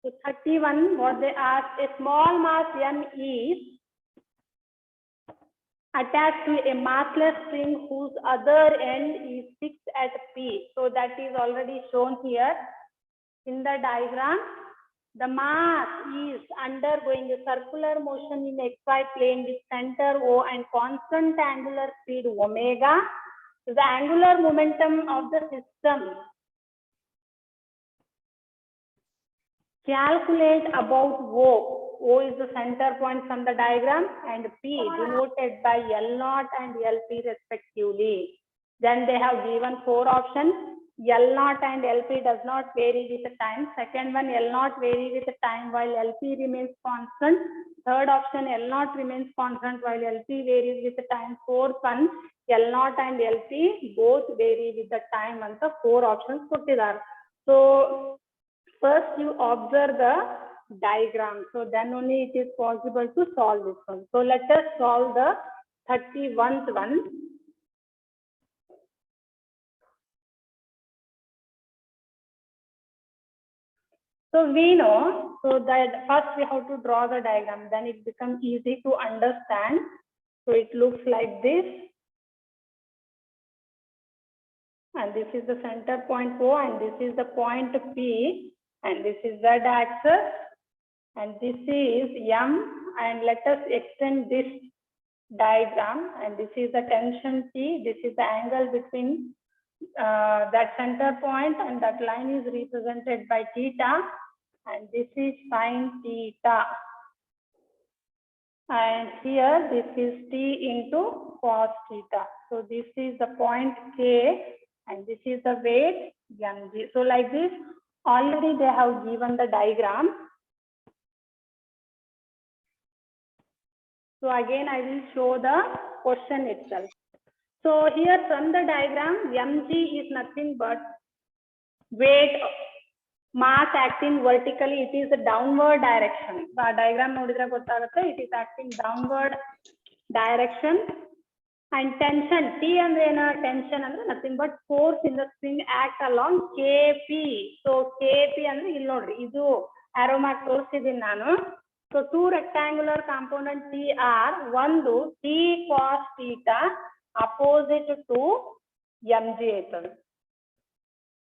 So 31, what they asked, a small mass M is attached to a massless string whose other end is fixed at P. So that is already shown here in the diagram. The mass is undergoing a circular motion in XY plane with center O and constant angular speed omega. So the angular momentum of the system. Calculate about O. O is the center point from the diagram and P denoted by L0 and LP respectively. Then they have given 4 options. L0 and LP does not vary with the time. Second one, L0 vary with the time while LP remains constant. Third option, L0 remains constant while LP varies with the time. Fourth one, L0 and LP both vary with the time. And the 4 options put together. So first you observe the diagram. So then only it is possible to solve this one. So let us solve the 31st one. So we know, so that first we have to draw the diagram, then it becomes easy to understand. So it looks like this. And this is the center point O and this is the point P and this is Z axis and this is M, and let us extend this diagram, and this is the tension T, this is the angle between that center point and that line is represented by theta, and this is sine theta, and here this is T into cos theta. So this is the point K and this is the weight mg. So like this, already they have given the diagram. So again I will show the question itself. So here from the diagram, mg is nothing but weight, mass acting vertically, it is a downward direction. So diagram nodidre gottagutte, it is acting downward direction. And tension, T andre ena, tension andre nothing but force in the string act along Kp. So Kp andre illi nodri, idu arrow mark torsidini nanu. So two rectangular component T are one do T cos theta opposite to mg.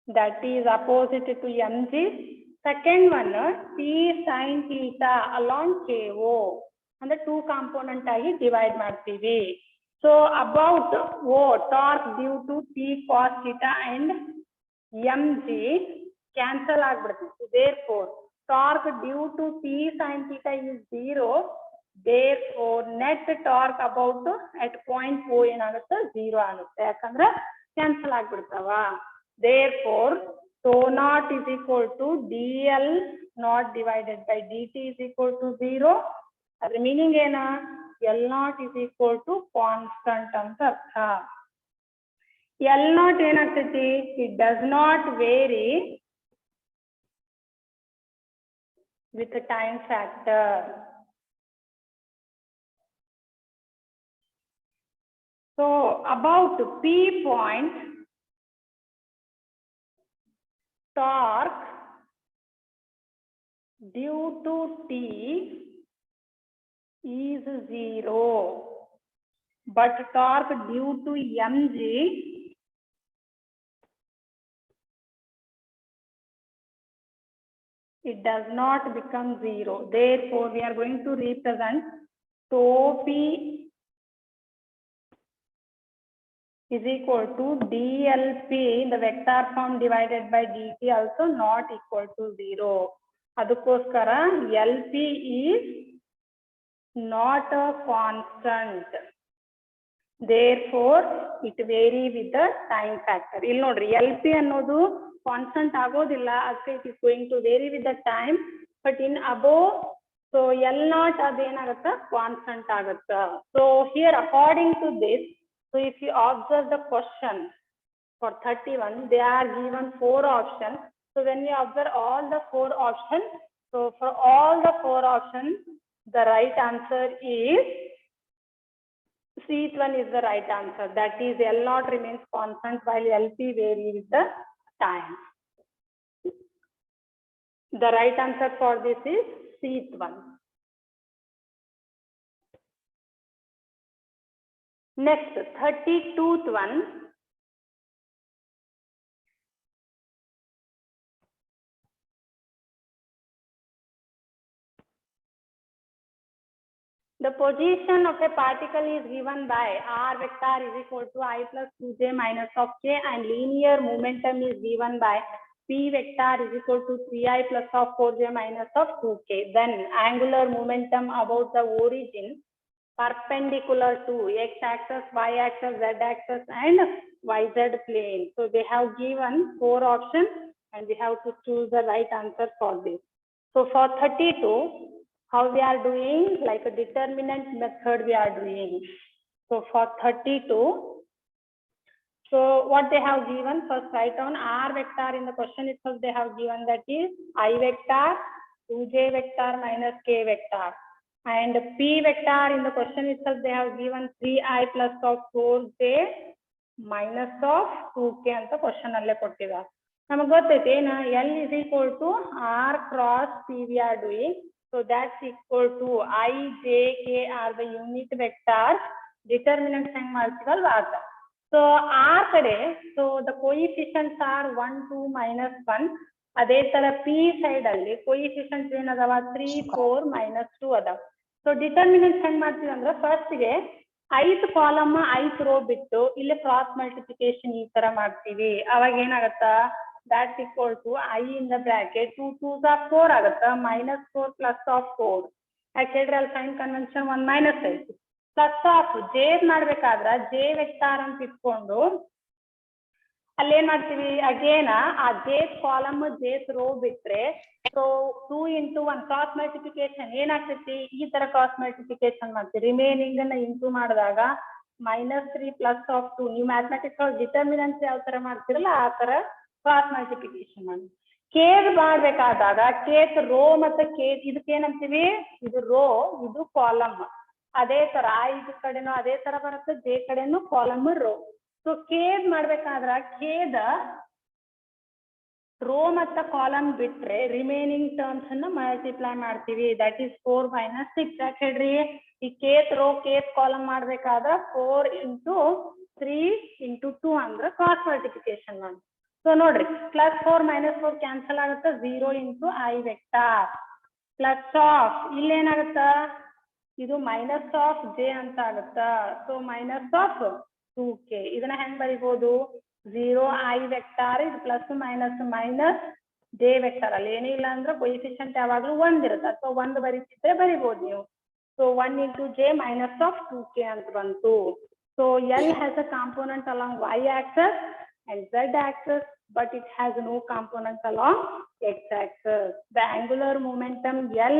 That is opposite to mg. Second one T sin theta along KO. And the two component agi divide ಮಾಡ್ತೀವಿ. So about O, torque due to T cos theta and mg cancel ಆಗ್ಬಿಡುತ್ತೆ. Therefore torque due to T sin theta is 0. Therefore net torque about at point O ಏನಾಗುತ್ತೆ 0 ಆಗುತ್ತೆ, ಯಾಕಂದ್ರೆ cancel ಆಗ್ಬಿಡ್ತಾವ. Therefore tau naught is equal to dl naught divided by dt is equal to 0. ಅದರ meaning ಏನು? L naught is equal to constant ಅಂತ ಅರ್ಥ. L naught ಏನಾಗ್ತೈತಿ? It does not vary with the time factor. So about P point, torque due to T is 0, but torque due to mg it does not become 0. Therefore we are going to represent tau P is equal to dlp in the vector form divided by dt also not equal to 0. ಅದಕ್ಕೋಸ್ಕರ LP is not a constant. Therefore it vary with the time factor. ಇಲ್ಲಿ ನೋಡ್ರಿ LP ಅನ್ನೋದು constant ಆಗೋದಿಲ್ಲ, ಅದಕ್ಕೆ it is going to vary with the time, but in above so L naught ಅದೇನಾಗುತ್ತ constant ಆಗುತ್ತ. So here according to this, so if you observe the question for 31, they are given 4 options. So when you observe all the 4 options, so for all the 4 options, the right answer is C one is the right answer. That is L naught remains constant while LP varies with the time. The right answer for this is C one. Next, 32th one. The position of a particle is given by r vector is equal to I plus 2j minus of k, and linear momentum is given by p vector is equal to 3I plus of 4j minus of 2k. Then angular momentum about the origin perpendicular to x-axis, y-axis, z-axis and yz plane. So they have given 4 options and we have to choose the right answer for this. So for 32, how we are doing, like a determinant method we are doing. So for 32, so what they have given, first write down r vector in the question itself they have given, that is I vector 2j vector minus k vector, and p vector in the question itself they have given 3I plus of 4j minus of 2k ಅಂತ question ಅಲ್ಲೇ ಕೊಟ್ಟಿದ್ದಾರೆ. ನಮಗೆ ಗೊತ್ತೈತೆ ಏನು, L is equal to r cross p we are doing. So that's equal to I, j, k are the unit vectors. Determinants ಹೆಂಗ್ ಮಾಡ್ತೀವಲ್ವ ಆಗ. So r ಕಡೆ, so the coefficients are 1, 2, minus 1. ಅದೇ ತರ p side ಅಲ್ಲಿ coefficients ಏನದಾವ 3, 4, minus 2 ಅದಾವ. So determinants ಹೆಂಗ್ ಮಾಡ್ತೀವಿ ಅಂದ್ರೆ ಫಸ್ಟ್ ಗೆ ith ಕಾಲಮ್ ith ರೋ ಬಿಟ್ಟು ಇಲ್ಲಿ ಕ್ರಾಸ್ ಮಲ್ಟಿಪ್ಲಿಕೇಶನ್ ಈ ತರ ಮಾಡ್ತೀವಿ. ಅವಾಗ ಏನಾಗತ್ತ, that's equal to I in the bracket 2 2s are 4 ಆಗುತ್ತಾ, minus 4 plus of 4. ಯಾಕೆಂದ್ರೆ ಅಲ್ಲಿ ಸೈನ್ ಕನ್ವೆನ್ಷನ್ 1 ಮೈನಸ್ ಐತಿ. ಪ್ಲಸ್ ಆಫ್ ಜೆ ಮಾಡ್ಬೇಕಾದ್ರ ಜೆ ವೆಕ್ಟಾರ್ ಅಂತ ಇಟ್ಕೊಂಡು ಅಲ್ಲಿ ಏನ್ ಮಾಡ್ತೀವಿ, ಅಗೇನ್ ಆ ಜೇತ್ ಕಾಲಮ್ ಜೇತ್ ರೋ ಬಿಟ್ರೆ ಸೊ 2 into 1 ಕ್ರಾಸ್ ಮಲ್ಟಿಪ್ಲಿಕೇಶನ್ ಏನಾಗ್ತೈತಿ, ಈ ತರ ಕ್ರಾಸ್ ಮಲ್ಟಿಪ್ಲಿಕೇಶನ್ ಮಾಡ್ತೀವಿ. ರಿಮೈನಿಂಗ್ ಅನ್ನ ಇಂಟು ಮಾಡಿದಾಗ -3 ಪ್ಲಸ್ ಆಫ್ 2. ನೀವು ಮ್ಯಾಥಮೆಟಿಕ್ಸ್ ಡಿಟರ್ಮಿನೆಂಟ್ಸ್ ಯಾವ ತರ ಮಾಡ್ತಿರಲ್ಲ ಆ ತರ ಕ್ರಾಸ್ ಮಲ್ಟಿಪ್ಲಿಕೇಶನ್ ಮಾಡಿ. ಕೇದ್ ಮಾಡ್ಬೇಕಾದಾಗ ಕೇತ್ ರೋ ಮತ್ತೆ ಕೇತ್ ಇದಕ್ಕೆ ಏನಂತೀವಿ, ಇದು ರೋ ಇದು ಕಾಲಮ್. ಅದೇ ತರ ಇದು ಕಡೆನೂ ಅದೇ ತರ ಬರುತ್ತೆ, ಜೆ ಕಡೆನೂ ಕಾಲಮ್ ರೋ. ಸೊ ಕೇದ್ ಮಾಡ್ಬೇಕಾದ್ರ ಕೇದ ರೋ ಮತ್ತ ಕಾಲಮ್ ಬಿಟ್ರೆ ರಿಮೈನಿಂಗ್ ಟರ್ಮ್ಸ್ ಅನ್ನ ಮಲ್ಟಿಪ್ಲೈ ಮಾಡ್ತೀವಿ. That is 4 minus 6. ಯಾಕೆ ಹೇಳ್ರಿ, ಈ ಕೇತ್ ರೋ ಕೇತ್ ಕಾಲಮ್ ಮಾಡ್ಬೇಕಾದ್ರ 4 into 3 into 2 ಅಂದ್ರೆ ಕ್ರಾಸ್ ಮಲ್ಟಿಪ್ಲಿಕೇಶನ್ ಮಾಡಿ. ಸೊ ನೋಡ್ರಿ, ಪ್ಲಸ್ 4 minus 4 ಕ್ಯಾನ್ಸಲ್ ಆಗುತ್ತೆ, 0 into I vector plus of ಇಲ್ಲಿ ಏನಾಗುತ್ತ, ಇದು ಮೈನಸ್ ಆಫ್ ಜೆ ಅಂತ ಆಗುತ್ತ. So minus of 2k. ಇದನ್ನ ಹೆಂಗ್ ಬರಿಬಹುದು, 0 I ವೆಕ್ಟಾರ್ ಇದು plus minus minus J vector. ಅಲ್ಲಿ ಏನಿಲ್ಲ ಅಂದ್ರೆ ಕೊಯಿಫಿಷಿಯಂಟ್ ಯಾವಾಗ್ಲೂ 1 ಇರುತ್ತೆ, ಅಥವಾ 1 ಬರೀತಿದ್ರೆ ಬರಿಬಹುದು ನೀವು. So 1 into j minus of 2k ಅಂತ ಬಂತು. So L has a component along y axis and z axis, but it has no component along x axis. The angular momentum L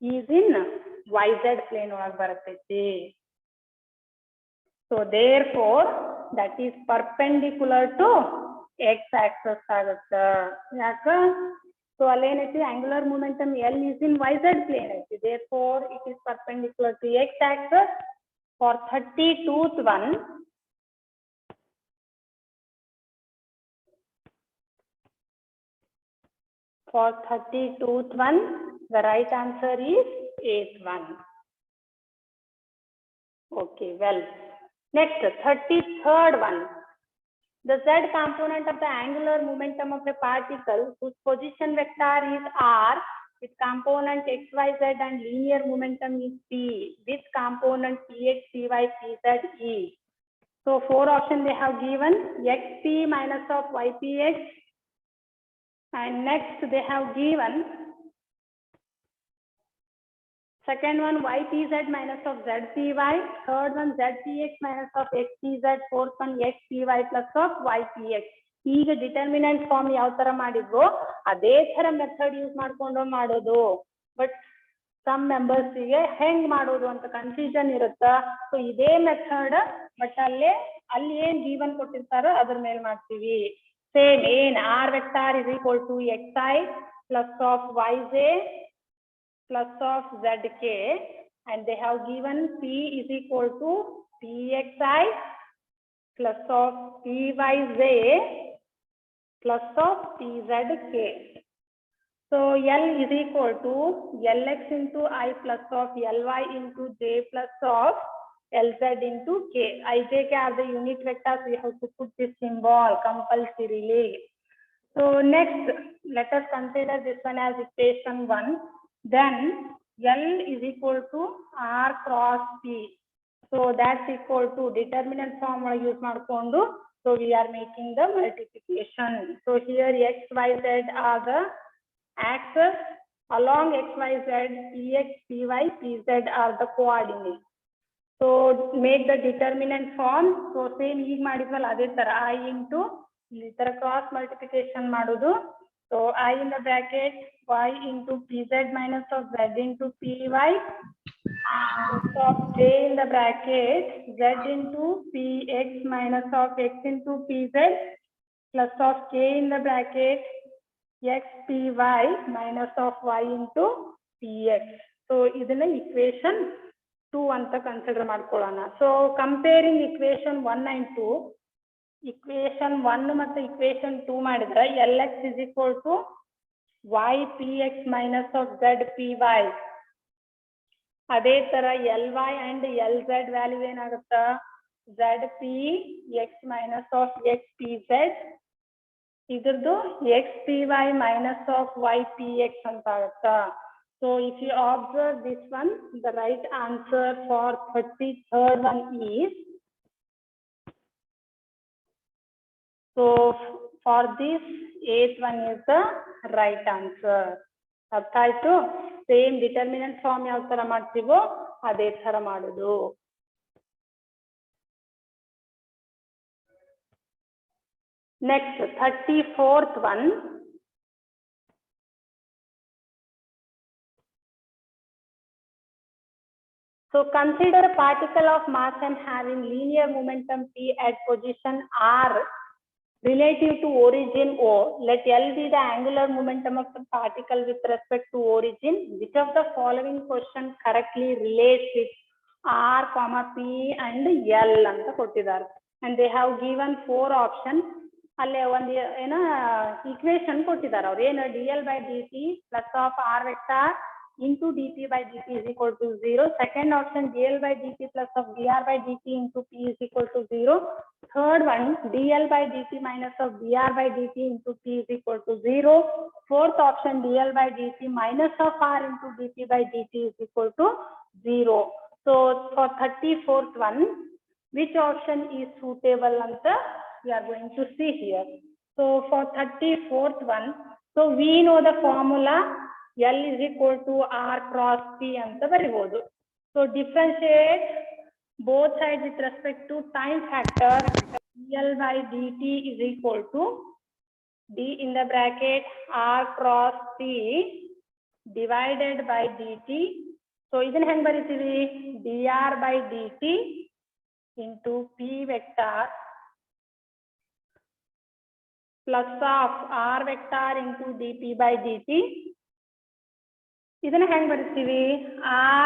is in yz plane ಒಳಗೆ ಬರ್ತೈತಿ. So therefore that is perpendicular to x axis ಆಗುತ್ತೆ. ಯಾಕ, so ಅಲ್ಲೇನೈತಿ angular momentum L is in yz plane ಐತಿ. Therefore it is perpendicular to x axis. For 32th one, for 32th one, the right answer is 8th one. Okay, well. Next, 33rd one. The z component of the angular momentum of a particle whose position vector is r, with component x, y, z and linear momentum is p, with component px, py, pz, e. So 4 options they have given, xp minus of ypx, and next they have given second one ypz minus of zpy, third one zpx minus of xpz, fourth one xpy plus of ypx. ಈಗ determinant form ಯಾವ ತರ ಮಾಡಿದ್ರು ಅದೇ ತರ method use ಮಾಡ್ಕೊಂಡು ಮಾಡೋದು. But some members ಗೆ ಹೆಂಗ್ ಮಾಡೋದು ಅಂತ ಕನ್ಫ್ಯೂಷನ್ ಇರುತ್ತಾ. ಸೊ ಇದೇ ಮೆಥಡ್, ಬಟ್ ಅಲ್ಲಿ ಏನ್ ಗಿವನ್ ಕೊಟ್ಟಿರ್ತಾರೋ ಅದ್ರ ಮೇಲೆ ಮಾಡ್ತೀವಿ. ಸೇಮ್ ಏನ್ R vector is equal to xi plus of yj plus of zk, and they have given p is equal to pxi plus of pyj plus of pzk. So L is equal to Lx into I plus of Ly into J plus of Lz into K. Ijk are the unit vectors. We have to put this symbol compulsorily. So next, let us consider this one as equation 1. Then L is equal to R cross P. So that's equal to determinant formula use ಮಾಡ್ಕೊಂಡು. So we are making the multiplication. So here x, y, z are the axes. Along x, y, z, px, py, pz are the coordinates. So make the determinant form. So same ಈಗ ಮಾಡಿದ್ವಲ್ಲ ಅದೇ ತರ I into ಈ ತರ cross multiplication ಮಾಡುದು. So I in the bracket y into pz minus of z into py of j in the bracket z into px minus of x into pz plus of k in the bracket x py minus of y into px. So ಇದನ್ನ equation 2 ಅಂತ consider ಮಾಡ್ಕೊಳ್ಳೋಣ. So comparing equation 1 and 2, equation 1 ಮತ್ತು equation 2 ಮಾಡಿದ್ರೆ Lx is equal to y px minus of z py. ಅದೇ ತರ Ly and Lz value ಏನಾಗುತ್ತಾ z p x minus of x pz, ಇದ್ರದ್ದು x py minus of y px ಅಂತ ಆಗುತ್ತಾ. So if you observe this one, the right answer for 33rd one is, so for this 8th one is the right answer. ಅರ್ಥ ಆಯ್ತು? Same determinant form ಯಾವ ತರ ಮಾಡ್ತೀವೋ ಅದೇ ತರ ಮಾಡುದು. Next, 34th one. So consider a particle of mass m having linear momentum p at position r relative to origin O. Let L be the angular momentum of the particle with respect to origin. Which of the following question correctly relates with R, P and L ಅಂತ ಕೊಟ್ಟಿದ್ದಾರೆ. And they have given 4 options. ಅಲ್ಲೇ ಒಂದು ಏನ equation ಕೊಟ್ಟಿದ್ದಾರೆ ಅವ್ರು. ಏನು dl by dt plus of r vector into dp by dt is equal to 0. Second option dl by dt plus of dr by dt into p is equal to 0. Third one dl by dt minus of dr by dt into p is equal to 0. Fourth option dl by dt minus of r into dp by dt is equal to 0. So for 34th one, which option is suitable anta we are going to see here. So for 34th one, so we know the formula L is equal to R cross P anta baribodu. So differentiate both sides with respect to time factor. L by dt is equal to d in the bracket R cross P divided by dt. So ಇದನ್ನ ಹೆಂಗ್ ಬರಿತೀವಿ? dr by dt into p vector plus of r vector into dp by dt. ಇದನ್ನ ಹೆಂಗ್ ಬರಿತೀವಿ?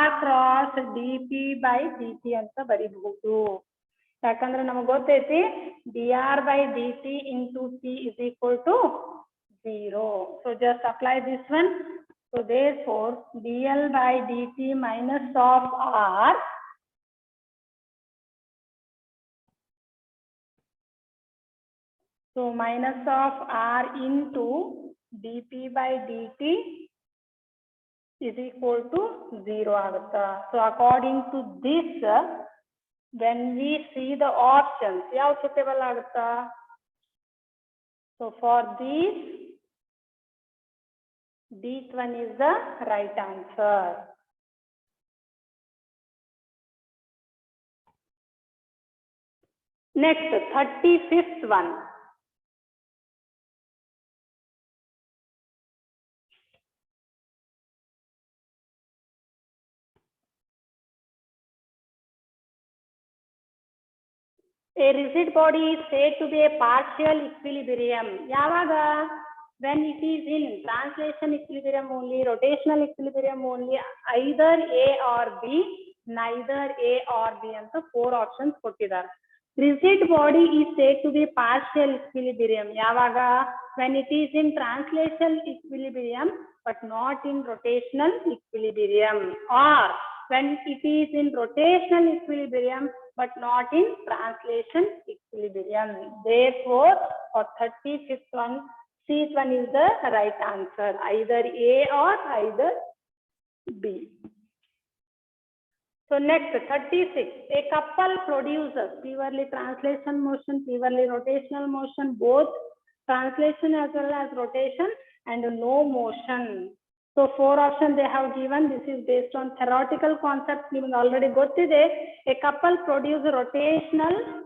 r cross dp by dt ಅಂತ ಬರಿಬಹುದು. ಯಾಕಂದ್ರೆ ನಮಗೆ ಗೊತ್ತೈತಿ dr by dt into p is equal to 0. So just apply this one. So therefore dl by dt minus of r so minus of r into dp by dt is equal to 0 agutta. So according to this, when we see the options, yav suitable agutta? So for this, this one is the right answer. Next, 35th one. A rigid body is said to be a partial equilibrium. Yavaga? When it is in translation equilibrium only, rotational equilibrium only, either A or B, neither A or B ಅಂತ 4 options ಕೊಟ್ಟಿದ್ದಾರೆ. Rigid body is said to be partial equilibrium. Yavaga, when it is in translational equilibrium, but not in rotational equilibrium. Or when it is in rotational equilibrium, but not in translation equilibrium. Therefore, for 35th one, C one is the right answer. Either A or either B. So next, 36. A couple produces purely translation motion, purely rotational motion, both translation as well as rotation, and no motion. So 4 options they have given. This is based on theoretical concepts. You already got today. A couple produce rotational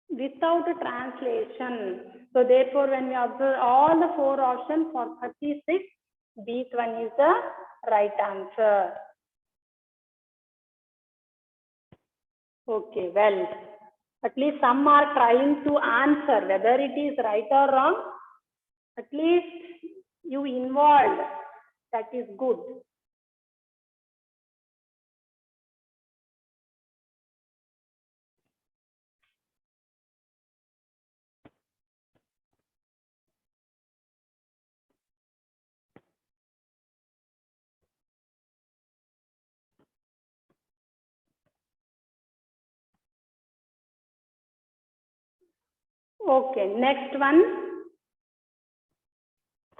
without translation. So therefore, when we observe all the 4 options for 36, this one is the right answer. Okay, well, at least some are trying to answer whether it is right or wrong. At least you involved. That is good. Okay, next one,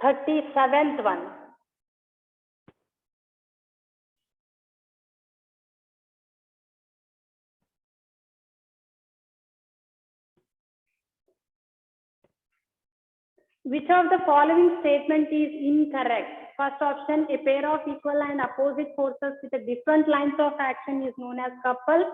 37th one. Which of the following statement is incorrect? First option, a pair of equal and opposite forces with a different lines of action is known as couple.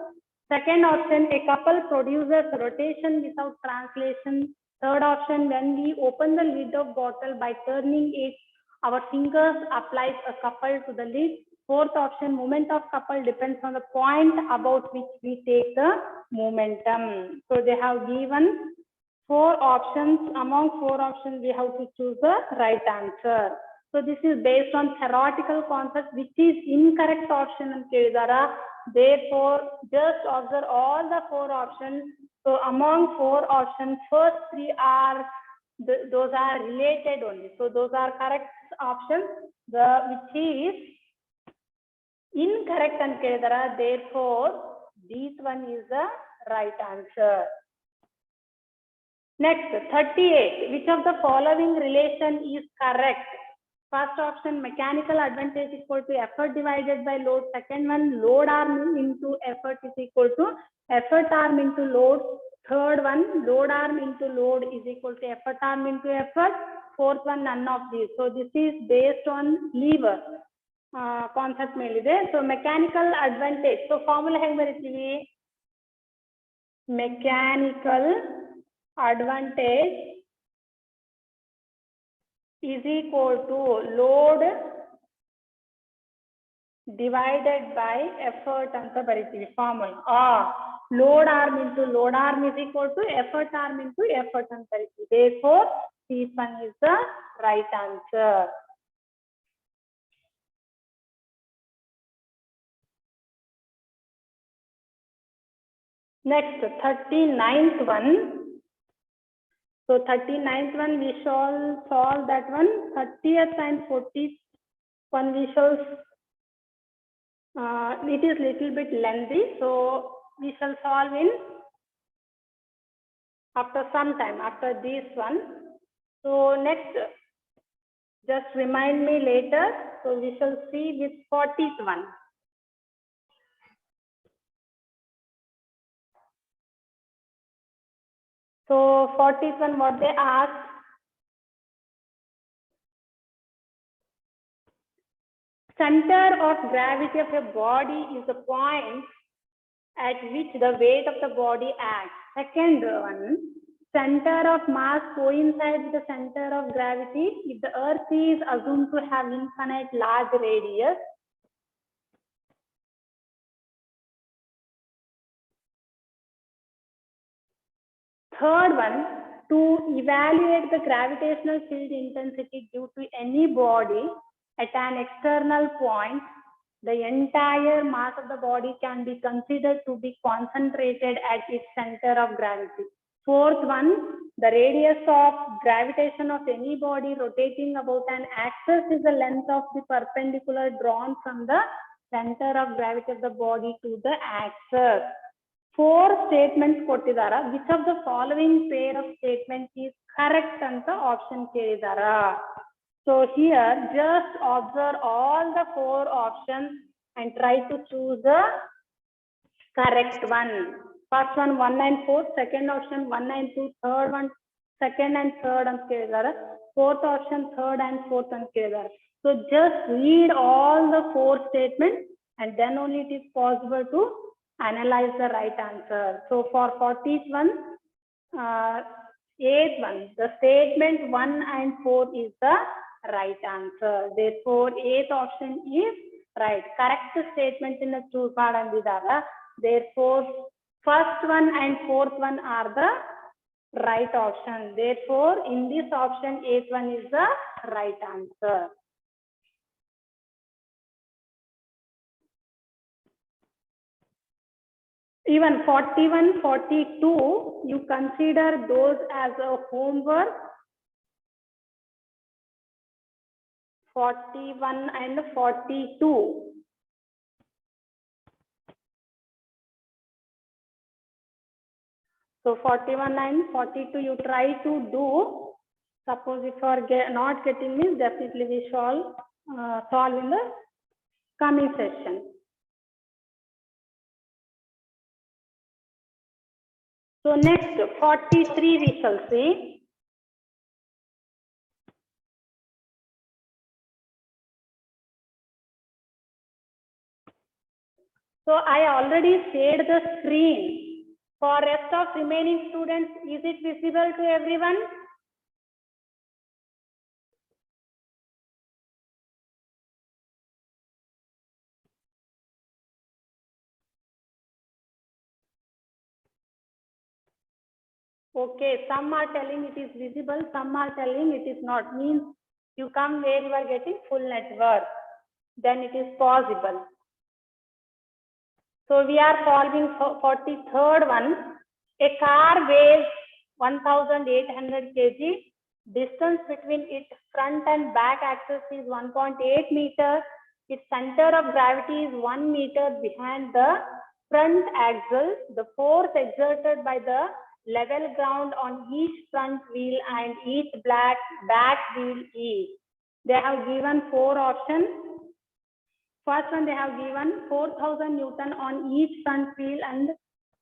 Second option, a couple produces rotation without translation. Third option, when we open the lid of bottle by turning it, our fingers applies a couple to the lid. Fourth option, moment of couple depends on the point about which we take the momentum. So they have given 4 options. Among 4 options, we have to choose the right answer. So this is based on theoretical concept, which is incorrect option in Kedara. Therefore, just observe all the 4 options. So among 4 options, first 3 are those are related only. So those are correct options. Which is incorrect in Kedara. Therefore, this one is the right answer. Next, 38. Which of the following relation is correct? First option, mechanical advantage equal to effort divided by load. Second one, load arm into effort is equal to effort arm into load. Third one, load arm into load is equal to effort arm into effort. Fourth one, none of these. So this is based on lever concept mainly there. So mechanical advantage. So formula hang barithi mechanical advantage is equal to load divided by effort anta barithi formula. Load arm into load arm is equal to effort arm into effort anta barithi. Therefore, this one is the right answer. Next, 39th one. So 39th one, we shall solve that one. 30th and 40th one, we shall, it is little bit lengthy. So we shall solve in after some time, after this one. So next, just remind me later. So we shall see with 40th one. So 40th one, what they asked, center of gravity of a body is the point at which the weight of the body acts. Second one, center of mass coincides with the center of gravity if the earth is assumed to have infinite large radius. Third one, to evaluate the gravitational field intensity due to any body at an external point, the entire mass of the body can be considered to be concentrated at its center of gravity. Fourth one, the radius of gravitation of any body rotating about an axis is the length of the perpendicular drawn from the center of gravity of the body to the axis. Four statements ಕೊಟ್ಟಿದಾರ. Which of the following pair of statements is correct ಅಂತ option ಕೇಳಿದಾರ. So here just observe all the four options and try to choose the correct one. First one 1 and 4, second option 1 and 2, third one second and third ಅಂತ ಕೇಳಿದಾರ. Fourth option third and fourth ಅಂತ ಕೇಳಿದಾರ. So just read all the four statements and then only it is possible to analyze the right answer. So for 40th one, 8th one, the statement 1 and 4 is the right answer. Therefore 8th option is right. Correct statement in the choose madandidara. Therefore first one and fourth one are the right option. Therefore in this option 8th one is the right answer. Even 41, 42, you consider those as a homework. 41 and 42. So 41 and 42 you try to do. Suppose if you are not getting this, definitely we shall solve in the coming session. So next 43 we shall see. So I already shared the screen. For rest of remaining students, is it visible to everyone? Okay, some are telling it is visible, some are telling it is not. Means you come where you are getting full network, then it is possible. So we are solving 43rd one. A car weighs 1800 kg. Distance between its front and back axis is 1.8 meters. Its center of gravity is 1 meter behind the front axle. The force exerted by the level ground on each front wheel and each back wheel is. They have given four options. First one, they have given 4000 Newton on each front wheel and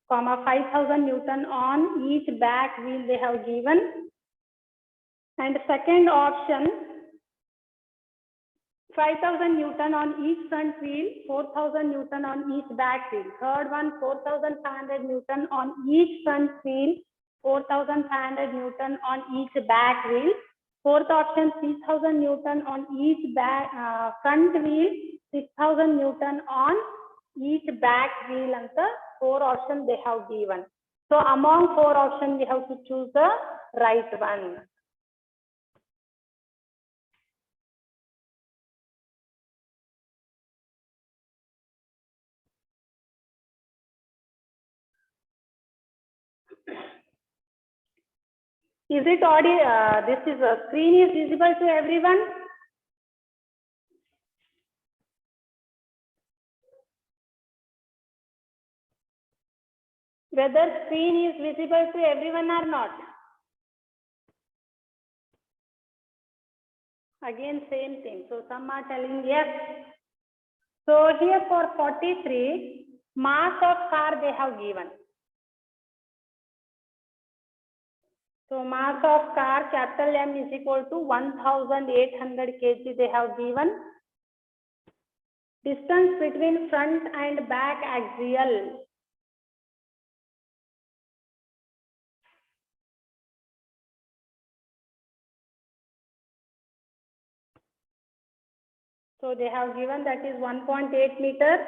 5000 Newton on each back wheel they have given. And second option, 5000 Newton on each front wheel, 4000 Newton on each back wheel. Third one, 4500 Newton on each front wheel, 4500 Newton on each back wheel. Fourth option, 3000 Newton on each front wheel, 6000 Newton on each back wheel, and the four options they have given. So among four options, we have to choose the right one. Is it audio? This is a screen is visible to everyone? Whether screen is visible to everyone or not? Again, same thing. So some are telling yes. So here for 43, mass of car they have given. So mass of car capital M is equal to 1800 kg they have given. Distance between front and back axial. So they have given that is 1.8 meters.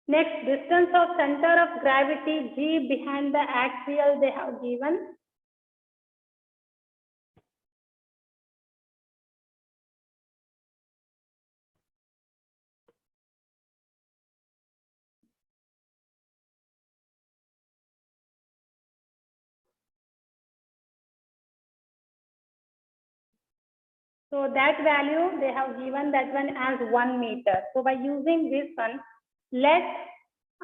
Next, distance of center of gravity G behind the axial they have given. So that value, they have given that one as 1 meter. So by using this one, let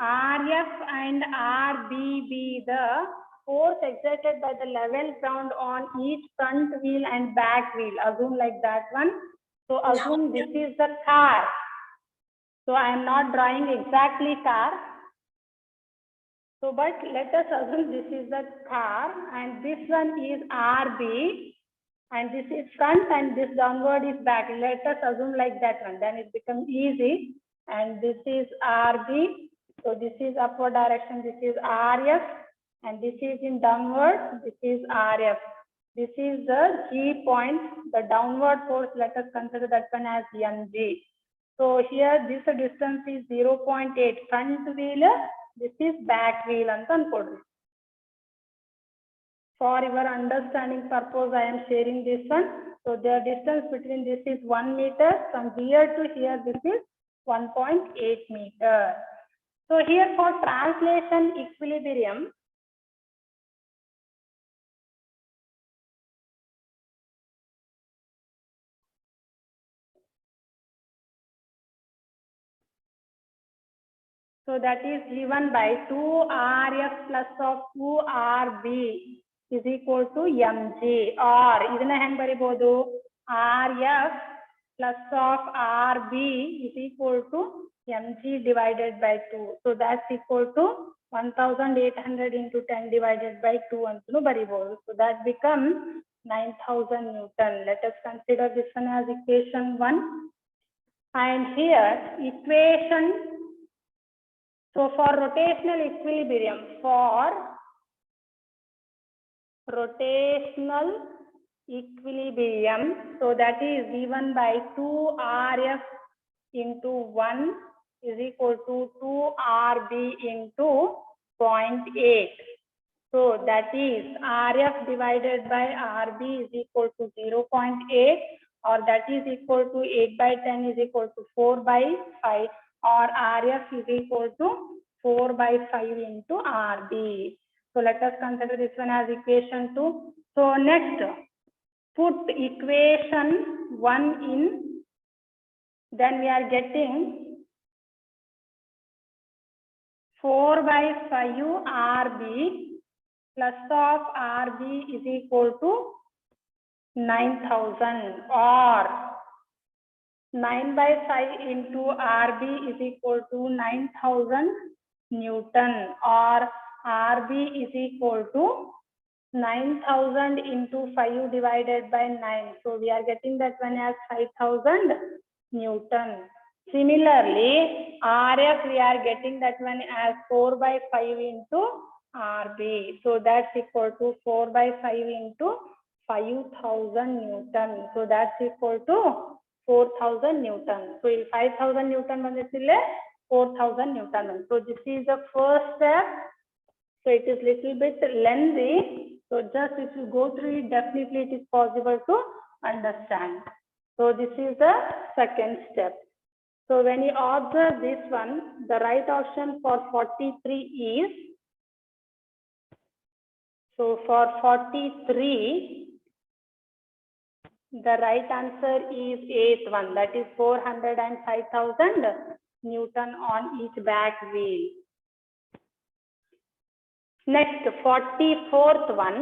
RF and RB be the force exerted by the level ground on each front wheel and back wheel. Assume like that one. So assume this is the car. So I am not drawing exactly car. So but let us assume this is the car and this one is RB. And this is front and this downward is back. Let us assume like that one. Then it becomes easy. And this is RB. So this is upward direction. This is RF. And this is in downward. This is RF. This is the G point. The downward force, let us consider that one as mg. So here this distance is 0.8 front wheel. This is back wheel. For your understanding purpose, I am sharing this one. So the distance between this is 1 meter. From here to here, this is 1.8 meter. So here for translation equilibrium, so that is given by 2RF plus of 2RB is equal to mg, or ಇದನ್ನ ಹೆಂಗ್ ಬರಿಬಹುದು RF plus of RB is equal to mg divided by 2. So that's equal to 1800 into 10 divided by 2 ಅಂತಲೂ ಬರಿಬಹುದು. So that becomes 9000 Newton. Let us consider this one as equation 1. And here equation, so for rotational equilibrium, so that is given by 2RF into 1 is equal to 2RB into 0.8. So that is RF divided by RB is equal to 0.8, or that is equal to 8 by 10 is equal to 4 by 5, or RF is equal to 4 by 5 into RB. So let us consider this one as equation 2. So next, put equation 1 in, then we are getting 4 by 5 RB plus of RB is equal to 9000, or 9 by 5 into RB is equal to 9000 Newton, or RB is equal to 9000 into 5 divided by 9. So we are getting that one as 5000 Newton. Similarly, RF we are getting that one as 4 by 5 into RB. So that's equal to 4 by 5 into 5000 Newton. So that's equal to 4000 Newton. So if 5000 Newton banditille 4000 Newton. So this is the first step. So it is little bit lengthy. So just if you go through it, definitely it is possible to understand. So this is the second step. So when you observe this one, the right option for 43 is, so for 43, the right answer is 8th one, that is 405,000 Newton on each back wheel. Next, 44th one.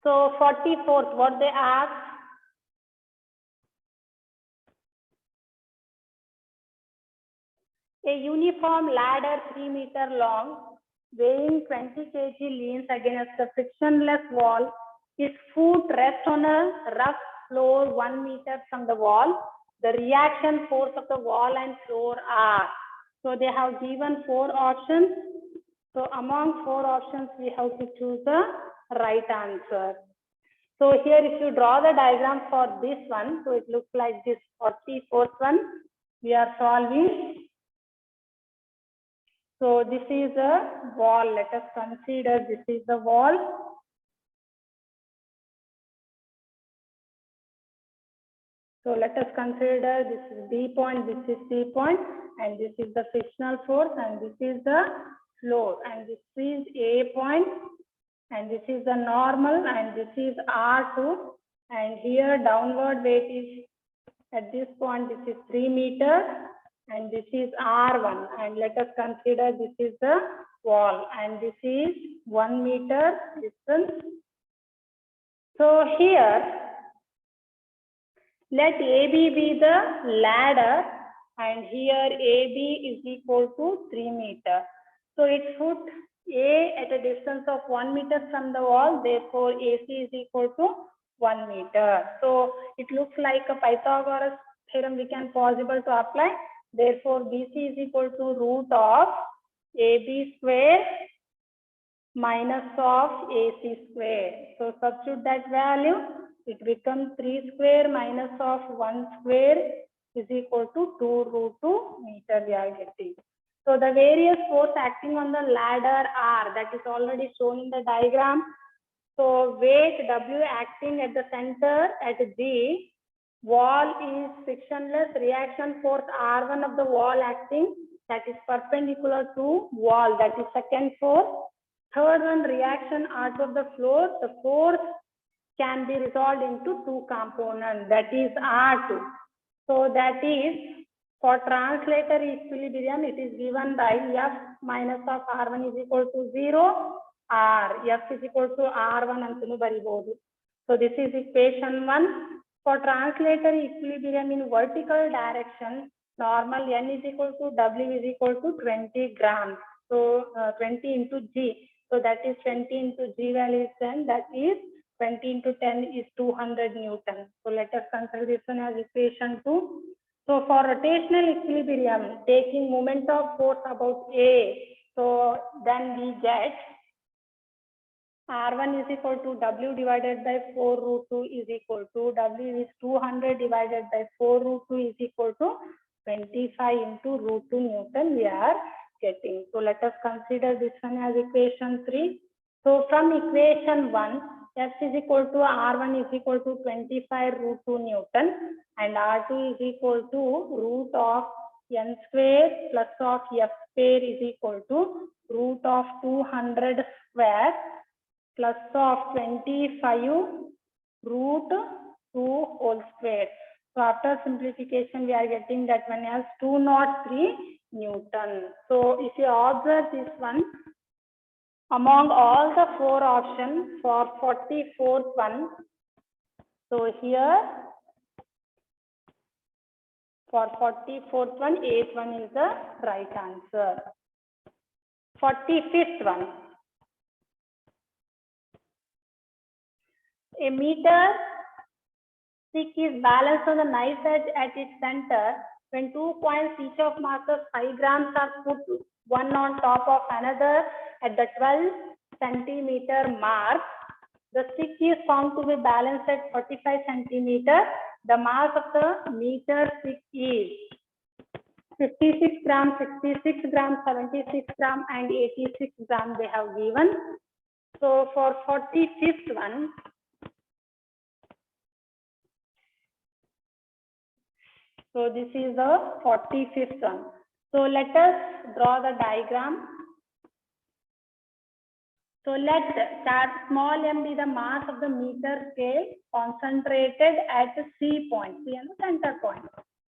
So 44th, what they ask? A uniform ladder 3 meter long, weighing 20 kg, leans against a frictionless wall. Its foot rests on a rough floor 1 meter from the wall. The reaction force of the wall and floor are. So they have given 4 options. So among 4 options, we have to choose the right answer. So here if you draw the diagram for this one, so it looks like this 44th one, we are solving. So this is a wall. Let us consider this is the wall. So let us consider this is B point, this is C point, and this is the frictional force, and this is the floor, and this is A point, and this is the normal, and this is R2, and here downward weight is at this point, this is 3 meters, and this is R1, and let us consider this is the wall, and this is 1 meter distance. So here, let AB be the ladder, and here AB is equal to 3 meters. So it put A at a distance of 1 meter from the wall, therefore AC is equal to 1 meter. So it looks like a Pythagoras theorem we can possible to apply. Therefore BC is equal to root of AB square minus of AC square. So substitute that value, it becomes 3 square minus of 1 square is equal to 2 root 2 meter we are getting. So the various force acting on the ladder are, that is already shown in the diagram. So weight W acting at the center at G, wall is frictionless, reaction force R1 of the wall acting, that is perpendicular to wall, that is second force. Third one, reaction R2 of the floor, the force can be resolved into two components, that is R2. So that is, for translator equilibrium, it is given by F minus of R1 is equal to 0, R, F is equal to R1 antunu baribodu. So this is equation 1. For translator equilibrium in vertical direction, normal N is equal to W is equal to 20 grams. So 20 into G. So that is 20 into G value is 10, that is 20 into 10 is 200 Newton. So let us consider this one as equation 2. So for rotational equilibrium, taking moment of force about A, so then we get R1 is equal to W divided by 4 root 2 is equal to, W is 200 divided by 4 root 2 is equal to 25 into root 2 Newton we are getting. So let us consider this one as equation 3. So from equation 1, F is equal to R1 is equal to 25 root 2 Newton, and R2 is equal to root of N square plus of F square is equal to root of 200 square plus of 25 root 2 whole square. So after simplification, we are getting that one as 203 Newton. So if you observe this one, among all the 4 options for 44th one, so here for 44th one, 8th one is the right answer. 45th one. A meter stick is balanced on the knife edge at its center. When 2 points each of masses 5 grams are put one on top of another at the 12 centimeter mark, the stick is found to be balanced at 45 centimeters. The mass of the meter stick is 56 grams, 66 grams, 76 grams, and 86 grams they have given. So for 45th one, so this is the 45th one. So let us draw the diagram. So let that small m be the mass of the meter scale concentrated at the C point, C and the center point.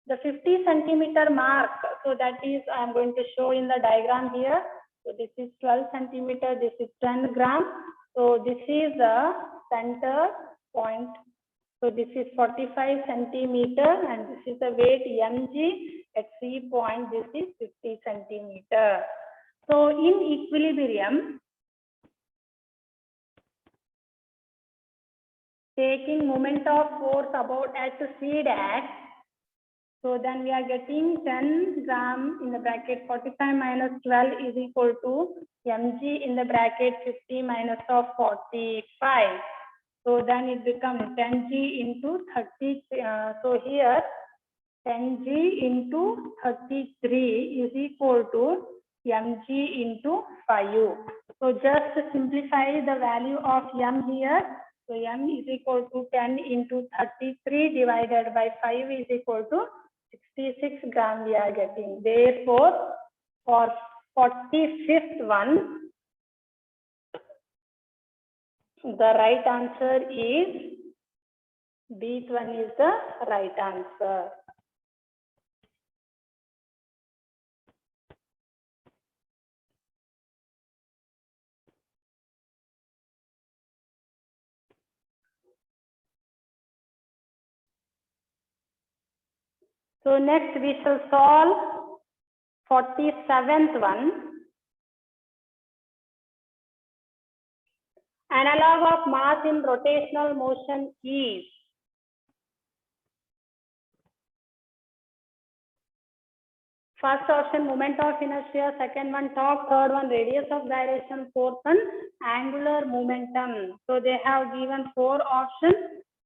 The 50 centimeter mark, so that is I am going to show in the diagram here. So this is 12 centimeter, this is 10 grams. So this is the center point. So this is 45 centimeter and this is the weight mg at C point, this is 50 centimeter. So in equilibrium, taking moment of force about at C dash, so then we are getting 10 gram in the bracket 45 minus 12 is equal to mg in the bracket 50 minus of 45. So then it becomes 10g into 30. So here 10g into 33 is equal to mg into 5. So just to simplify the value of m here. So m is equal to 10 into 33 divided by 5 is equal to 66 gram we are getting. Therefore, for 45th one, the right answer is B one is the right answer. So next we shall solve 47th one. Analog of mass in rotational motion is. First option moment of inertia, second one torque, third one radius of gyration, fourth one angular momentum. So they have given 4 options.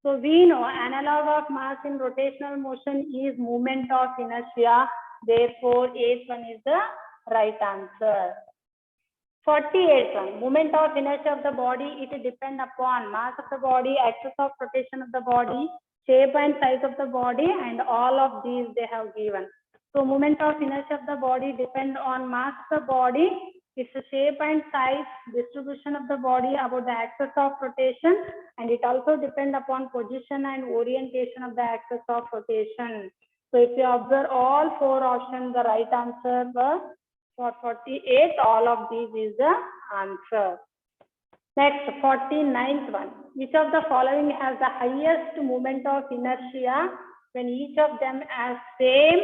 So we know analog of mass in rotational motion is moment of inertia. Therefore, 8th one is the right answer. 48th one, moment of inertia of the body, it depends upon mass of the body, axis of rotation of the body, shape and size of the body, and all of these they have given. So moment of inertia of the body depend on mass of the body, its shape and size, distribution of the body, about the axis of rotation, and it also depend upon position and orientation of the axis of rotation. So if you observe all 4 options, the right answer was for 48, all of these is the answer. Next, 49th one. Which of the following has the highest moment of inertia when each of them has same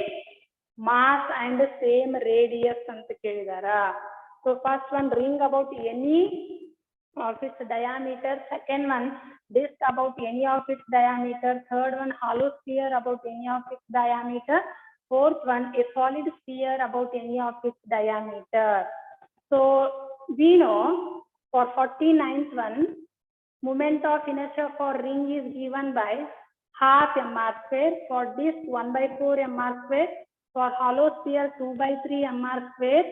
mass and same radius? So first one, ring about any of its diameter. Second one, disk about any of its diameter. Third one, hollow sphere about any of its diameter. Fourth one, a solid sphere about any of its diameter. So we know for 49th one, moment of inertia for ring is given by half mr square, for disk 1/4 mr square, for hollow sphere 2/3 mr square,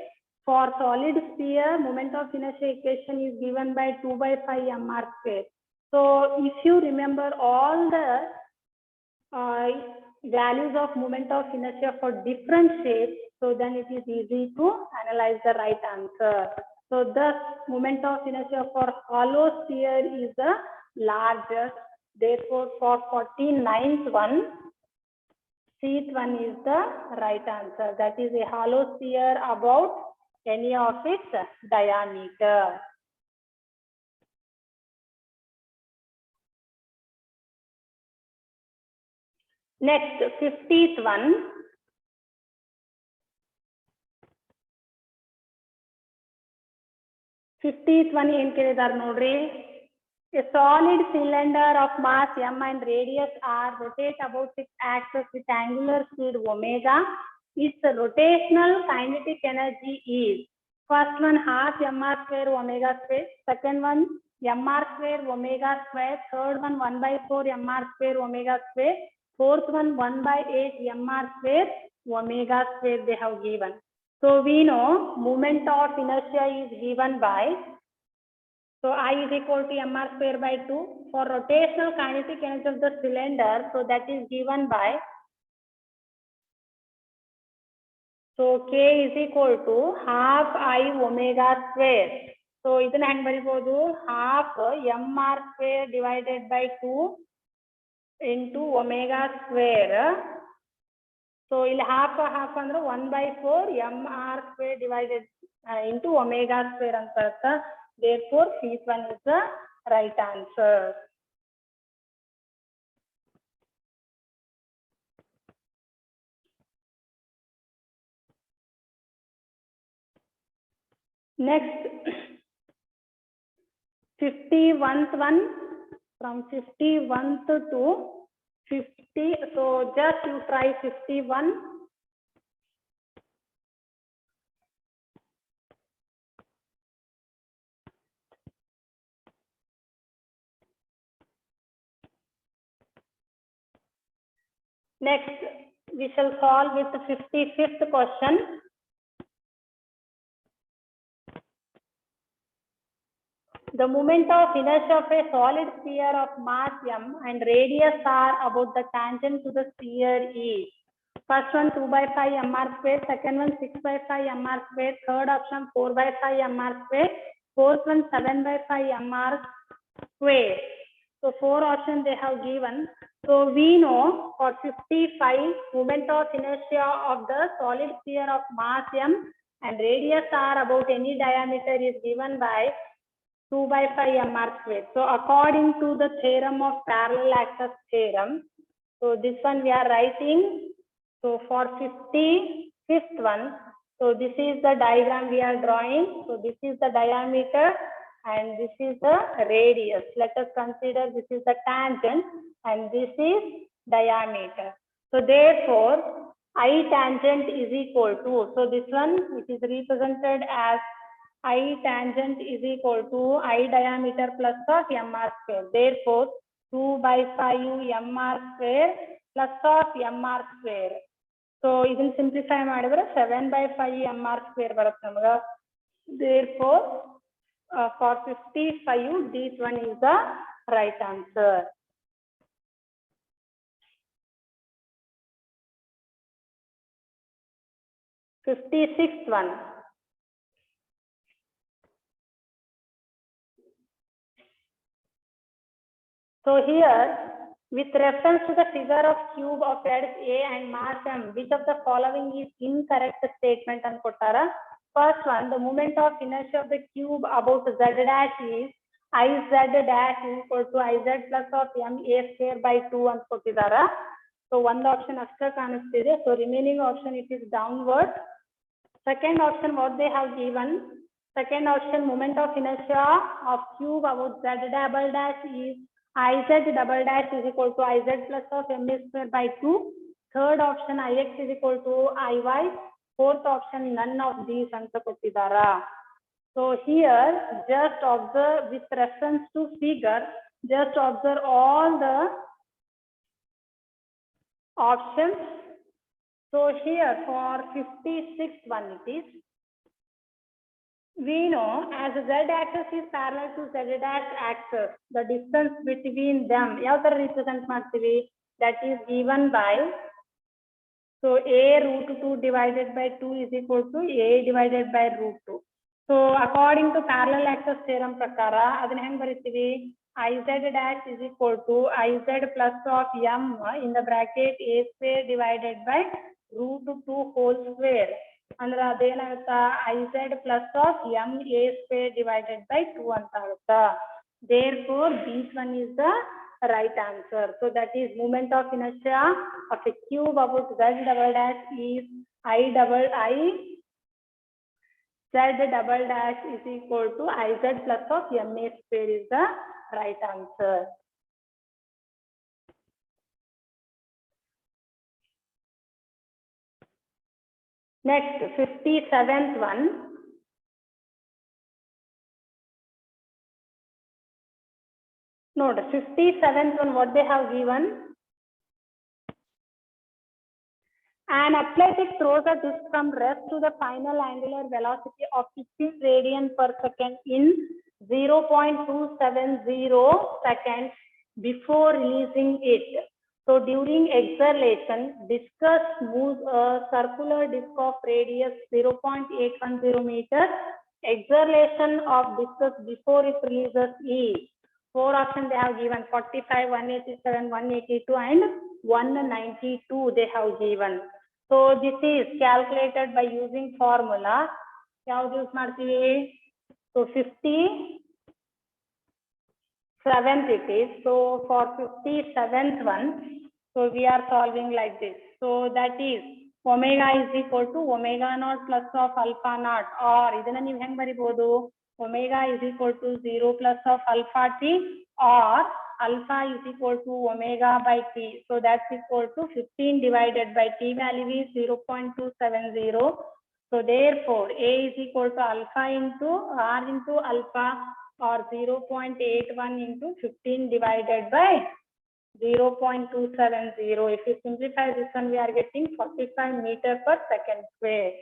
for solid sphere moment of inertia equation is given by 2/5 mr square. So if you remember all the values of moment of inertia for different shapes, so then it is easy to analyze the right answer. So thus moment of inertia for hollow sphere is the largest. Therefore for 49th one, C one is the right answer. That is a hollow sphere about any of its diameter. Next, 50th one. Fiftieth one ಏನು ಕೇಳಿದಾರೆ ನೋಡ್ರಿ. A solid cylinder of mass m and radius r rotate about its axis with angular speed omega. Its rotational kinetic energy is, first one half mr square omega square, second one mr square omega square, third one 1/4 mr square omega square, fourth one 1/8 mr square omega square they have given. So we know moment of inertia is given by, so I is equal to mr square by 2. For rotational kinetic energy of the cylinder, so that is given by, so K is equal to half I omega square. So ಇದನ್ನ ಹೆಂಗ್ ಬರಿಬಹುದು, half mr square divided by 2 into omega square. So ಇಲ್ಲಿ half ಅಂದ್ರೆ 1/4 mr square divided into omega square ಅಂತ ಬರುತ್ತೆ. Therefore this one is the right answer. Next, 51st one, from 51th to 50. So just you try 51. Next, we shall solve with the 55th question. The moment of inertia of a solid sphere of mass m and radius r about the tangent to the sphere is. First one 2 by 5 mr square, second one 6 by 5 mr square, third option 4 by 5 mr square, fourth one 7 by 5 mr square. So 4 options they have given. So we know for 55 moment of inertia of the solid sphere of mass m and radius r about any diameter is given by 2 by 5 mr square. So according to the theorem of parallel access theorem, so this one we are writing. So for 55th one, so this is the diagram we are drawing. So this is the diameter and this is the radius. Let us consider this is the tangent and this is diameter. So therefore, I tangent is equal to, so this one which is represented as I tangent is equal to I diameter plus of mr square. Therefore, 2 by 5 mr square plus of mr square. So ಇದನ್ನು simplify ಮಾಡಿದ್ರೆ 7 by 5 mr square ಬರುತ್ತೆ ನಮಗೆ. Therefore, for 55, this one is the right answer. Fifty-sixth one. So here, with reference to the figure of cube of rads A and mass m, which of the following is incorrect statement and kotara? First one, the moment of inertia of the cube about z dash is Iz dash is equal to Iz plus of m a square by 2 and kotidara. So one option after kanustide. So remaining option it is downward. Second option what they have given. Second option, moment of inertia of cube about z double dash is Iz double dash is equal to Iz plus of m square by 2. Third option, Ix is equal to Iy. Fourth option, none of these anta kottidara. So here, just observe with reference to figure, just observe all the options. So here for 56th one it is. We know as z axis is parallel to z dash axis, the distance between them, how to represent ಮಾಡ್ತೀವಿ? That is given by, so a root 2 divided by 2 is equal to a divided by root 2. So according to parallel access theorem prakara, ಅದನ್ನ ಹೆಂಗ್ ಬರೀತೀವಿ? Iz dash is equal to Iz plus of m in the bracket a square divided by root 2 whole square. ಅಂದ್ರೆ ಅದೇನಾಗುತ್ತಾ Iz plus of m a square divided by 2 ಅಂತ ಆಗುತ್ತಾ. Therefore, this one is the right answer. So that is moment of inertia of a cube about z double dash is I z double dash is equal to Iz plus of m a square is the right answer. Next, 57th one. Note, 57th one, what they have given. An athletic throws a disc from rest to the final angular velocity of 15 radian per second in 0.270 seconds before releasing it. So during acceleration, discus moves a circular disc of radius 0.810 meters. Acceleration of discus before it releases is. 4 options they have given: 45, 187, 182 and 192 they have given. So this is calculated by using formula. How use ಮಾಡ್ತೀವಿ? So 57th it is. So for 57th one, so we are solving like this. So that is omega is equal to omega naught plus of alpha naught, or ಇದನ್ನ ನೀವು ಹೆಂಗ್ ಬರಿಬಹುದು? Omega is equal to 0 plus of alpha t, or alpha is equal to omega by t. So that's equal to 15 divided by t value is 0.270. So therefore, A is equal to alpha into R into alpha, or 0.81 into 15 divided by 0.270. If you simplify this one, we are getting 45 meters per second square.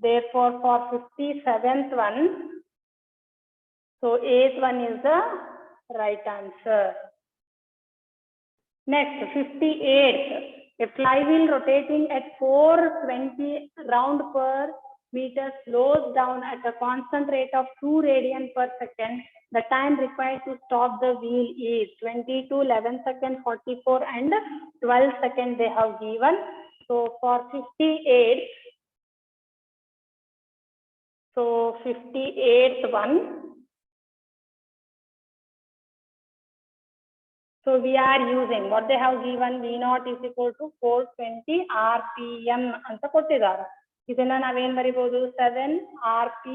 Therefore, for 57th one, so 8th one is the right answer. Next, 58th. A flywheel rotating at 420 round per meter slows down at a constant rate of 2 radian per second. The time required to stop the wheel is 22, 11 seconds, 44 and 12 seconds they have given. So for 58, so 58th one. So we are using what they have given V naught is equal to 420 RPM ಅಂತ ಕೊಟ್ಟಿದ್ದಾರೆ. ಇದನ್ನ ನಾವೇನ್ ಬರಿಬಹುದು 7 RP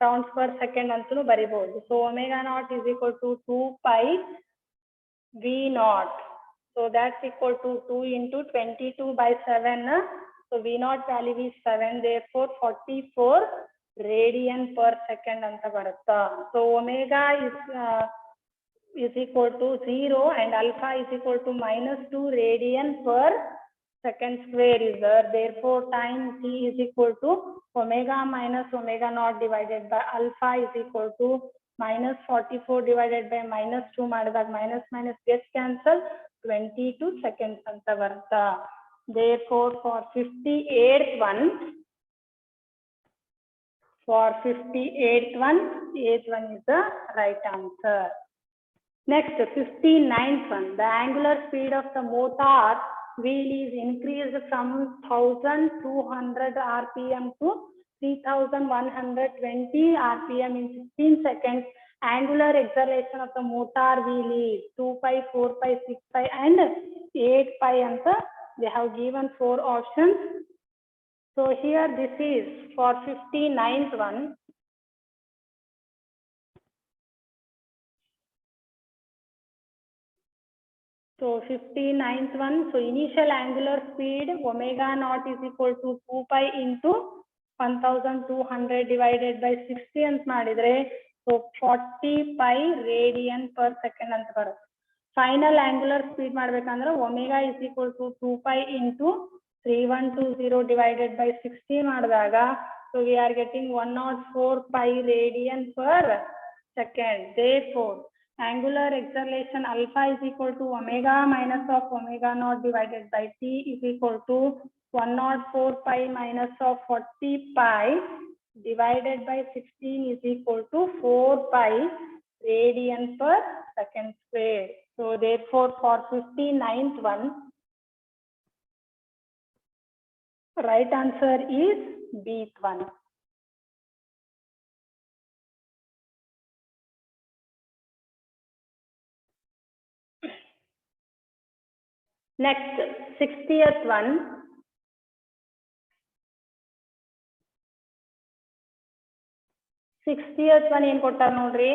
rounds per second ಅಂತಲೂ ಬರಿಬಹುದು. So omega naught is equal to 2 pi V naught. So that's equal to 2 into 22 by 7. So V naught value is 7. Therefore 44 radian per second ಅಂತ ಬರುತ್ತಾ. So omega is equal to 0 and alpha is equal to -2 radian per second square is there. Therefore time t is equal to omega minus omega naught divided by alpha is equal to -44 divided by -2 ಮಾಡಿದಾಗ minus gets cancel 22 seconds ಅಂತ ಬರುತ್ತಾ. Therefore for 58th one, eighth one is the right answer. Next, 59th one. The angular speed of the motor wheel is increased from 1200 RPM to 3120 RPM in 15 seconds. Angular acceleration of the motor wheel is 2 pi, 4 pi, 6 pi and 8 pi. And they have given 4 options. So here this is for 59th one. So 59th one, so initial angular speed omega naught is equal to 2 pi into 1200 divided by 60 ಅಂತ ಮಾಡಿದ್ರೆ so 40 pi radian per second ಅಂತ ಬರುತ್ತೆ. Final angular speed ಮಾಡ್ಬೇಕಂದ್ರೆ omega is equal to 2 pi into 3120 divided by 60 ಮಾಡಿದಾಗ so we are getting 104 pi radian per second. Therefore angular acceleration alpha is equal to omega minus of omega naught divided by t is equal to 104 pi minus of 40 pi divided by 16 is equal to 4 pi radian per second square. So therefore for 59th one, right answer is B one. Next, 60th one. 60th one in ಕೊಟ್ಟಾರ ನೋಡ್ರಿ.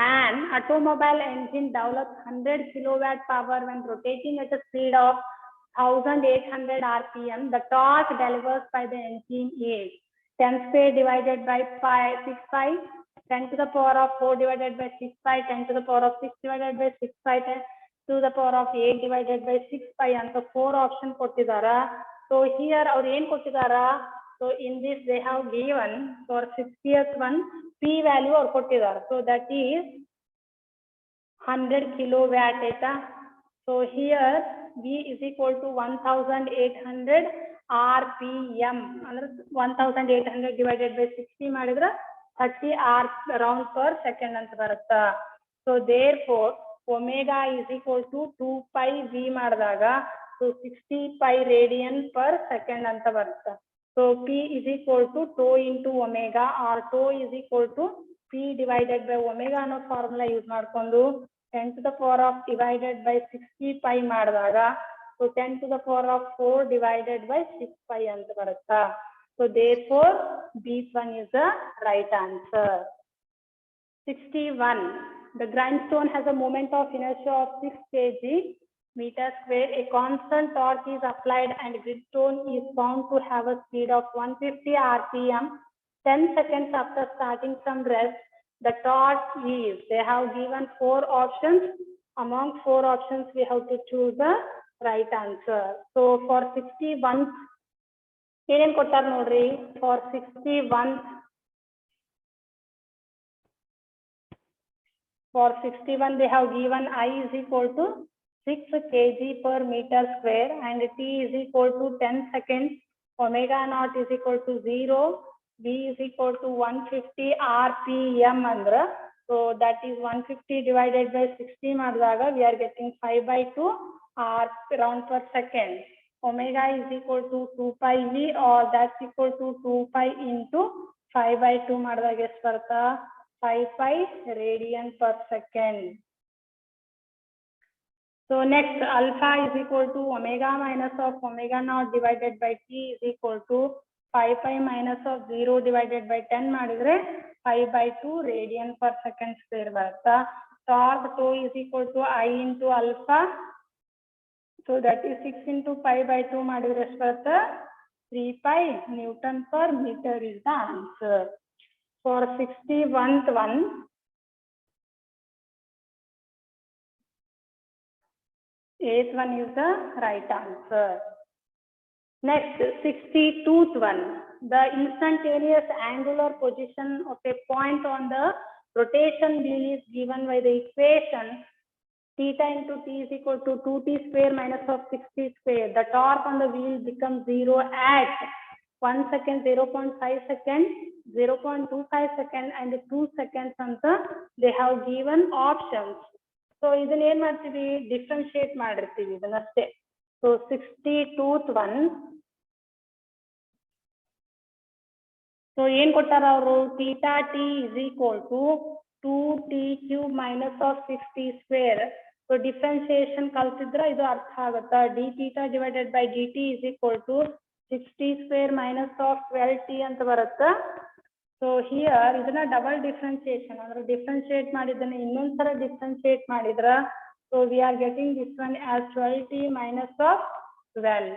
An automobile engine develops 100 kilowatt power when rotating at a speed of 1800 RPM. The torque delivered by the engine is 10 square divided by 6 pi, 10 to the power of 4 divided by 6 pi, 10 to the power of 6 divided by 6 pi, 10 to the power of 8 divided by 6 pi ಅಂತ 4 option ಕೊಟ್ಟಿದಾರ. So here ಅವ್ರು ಏನ್ ಕೊಟ್ಟಿದಾರ? So in this they have given for 60th one P value ಅವ್ರು ಕೊಟ್ಟಿದಾರ. So that is 100 kilowatt eta. So here V is equal to 1800 RPM ಅಂದ್ರೆ 1800 divided by 60 ಮಾಡಿದ್ರೆ 30 round per second ಅಂತ ಬರುತ್ತಾ. So therefore omega is equal to 2 pi V ಮಾಡಿದಾಗ so 60 pi radian per second ಅಂತ ಬರುತ್ತಾ. So P is equal to tau into omega or tau is equal to P divided by omega ಅನ್ನೋ formula use ಮಾಡ್ಕೊಂಡು 10 to the power of divided by 60 pi ಮಾಡಿದಾಗ so 10 to the power of 4 divided by 6 pi ಅಂತ ಬರುತ್ತಾ. So therefore B1 is the right answer. 61. The grindstone has a moment of inertia of 6 kg meter square. A constant torque is applied and grindstone is found to have a speed of 150 RPM 10 seconds after starting from rest. The torque is, they have given 4 options. Among 4 options, we have to choose the right answer. So for 61, ಏನೇನ್ ಕೊಟ್ಟಾರ ನೋಡ್ರಿ. For 61, they have given I is equal to 6 kg per meter square and t is equal to 10 seconds, omega naught is equal to 0, b is equal to 150 rpm andra. So that is 150 divided by 60 maddaga we are getting 5/2 r round per second. Omega is equal to 2 pi v or that's equal to 2 pi into 5/2 maddaga ಎಷ್ಟು ಬರ್ತಾ 5 pi radian per second. So next alpha is equal to omega minus of omega naught divided by t is equal to 5 pi minus of 0 divided by 10 ಮಾಡಿದ್ರೆ 5/2 radian per second square ಬರುತ್ತಾ. Torque tau is equal to I into alpha. So that is 6 into 5/2 ಮಾಡಿದ್ರೆ ಎಷ್ಟು ಬರುತ್ತಾ 3 pi Newton per meter is the answer. For 61th one, eighth one is the right answer. Next, 62th one, the instantaneous angular position of a point on the rotation wheel is given by the equation theta into t is equal to 2t square minus of 6t square. The torque on the wheel becomes 0 at 1 second, 0.5 second, 0.25 second and 2 seconds ಅಂತ they have given options. So ಇದನ್ನ ಏನ್ ಮಾಡ್ತೀವಿ differentiate ಮಾಡಿರ್ತೀವಿ ಇದನ್ನಷ್ಟೇ. So 62th one, so ಏನ್ ಕೊಟ್ಟಾರ ಅವರು theta t is equal to 2t cube minus of 6t square. So differentiation ಕಲ್ತಿದ್ರ ಇದು ಅರ್ಥ ಆಗುತ್ತಾ d theta divided by dt is equal to 6t square minus of 12t ಅಂತ ಬರುತ್ತಾ. So here ಇದನ್ನ double differentiation ಅಂದ್ರೆ ಡಿಫ್ರೆನ್ಶಿಯೇಟ್ ಮಾಡಿದ್ದನ್ನ ಇನ್ನೊಂದ್ಸಲ differentiate ಮಾಡಿದ್ರ so we are getting this one as 12t minus of 12.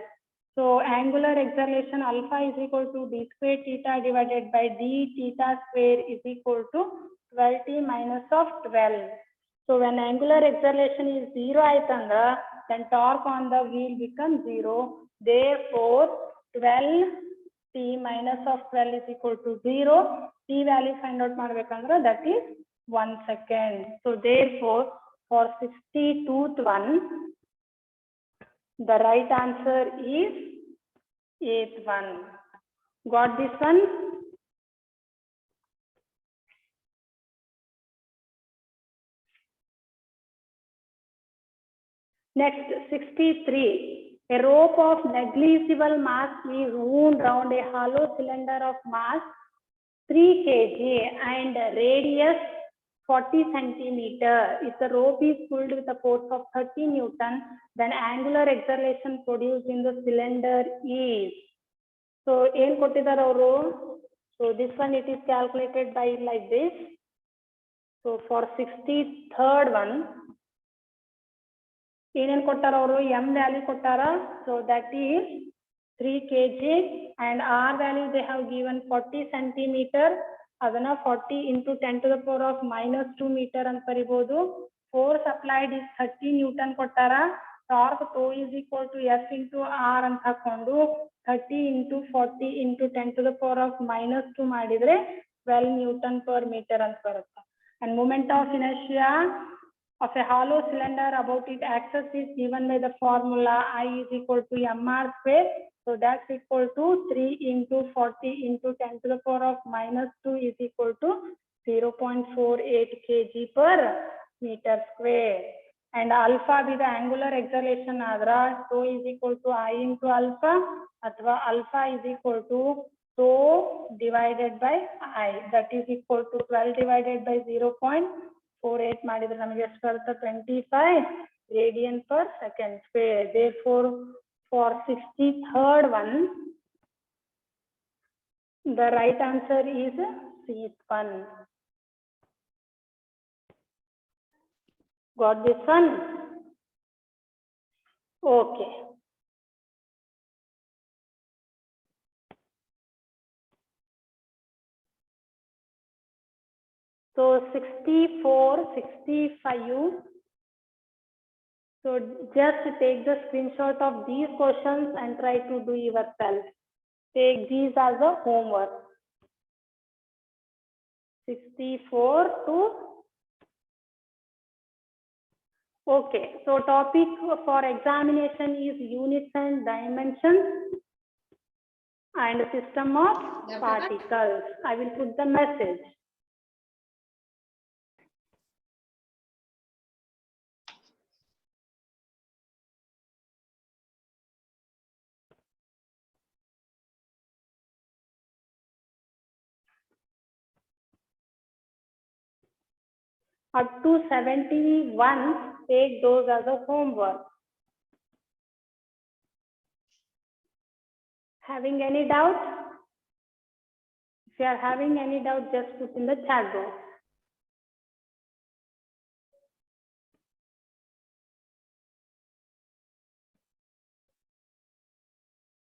So angular acceleration alpha is equal to d square theta divided by d theta square is equal to 12t minus of 12. So when angular acceleration is 0 aitandra then torque on the wheel becomes 0. Therefore 12t minus of 12 is equal to 0. T value find out madbekandra that is 1 second. So therefore for 62th one, the right answer is 8th one. Got this one? Next, 63. A rope of negligible mass is wound round a hollow cylinder of mass 3 kg and radius 40 centimeter. If the rope is pulled with a force of 30 Newton, then angular acceleration produced in the cylinder is. So, ಏನು ಕೊಟ್ಟಿದ್ದಾರೆ ಅವರು? So this one it is calculated by like this. So for 63rd one, ಏನೇನು ಕೊಟ್ಟಾರ ಅವರು m value ಕೊಟ್ಟಾರ. So that is 3 kg and r value they have given 40 centimeter. ಅದನ್ನ 40 into 10 to the power of minus 2 meter ಅಂತ ಬರಿಬಹುದು. Force applied is 30 Newton ಕೊಟ್ಟಾರ. Torque tau is equal to F into R ಅಂತ ಹಾಕೊಂಡು 30 into 40 into 10 to the power of minus 2 ಮಾಡಿದ್ರೆ 12 Newton per meter ಅಂತ ಬರುತ್ತೆ. And moment of inertia of a hollow cylinder about its axis is given by the formula I is equal to mr square. So that's equal to 3 into 40 into 10 to the power of minus 2 is equal to 0.48 kg per meter square. And alpha with the angular acceleration adra tau is equal to I into alpha athwa alpha is equal to tau divided by I, that is equal to 12 divided by 0.48 ಮಾಡಿದ್ರೆ ನಮಗೆ ಎಷ್ಟು ಬರುತ್ತೆ 25 radian per second square. Therefore for 63rd one, the right answer is C one. Got this one? Okay. So 64, 65. So just take the screenshot of these questions and try to do yourself. Take these as a homework. 64 to Okay, so topic for examination is units and dimensions and system of particles. I will put the message. Up to 71, take those as a homework. Having any doubt? If you are having any doubt, just put in the chat box.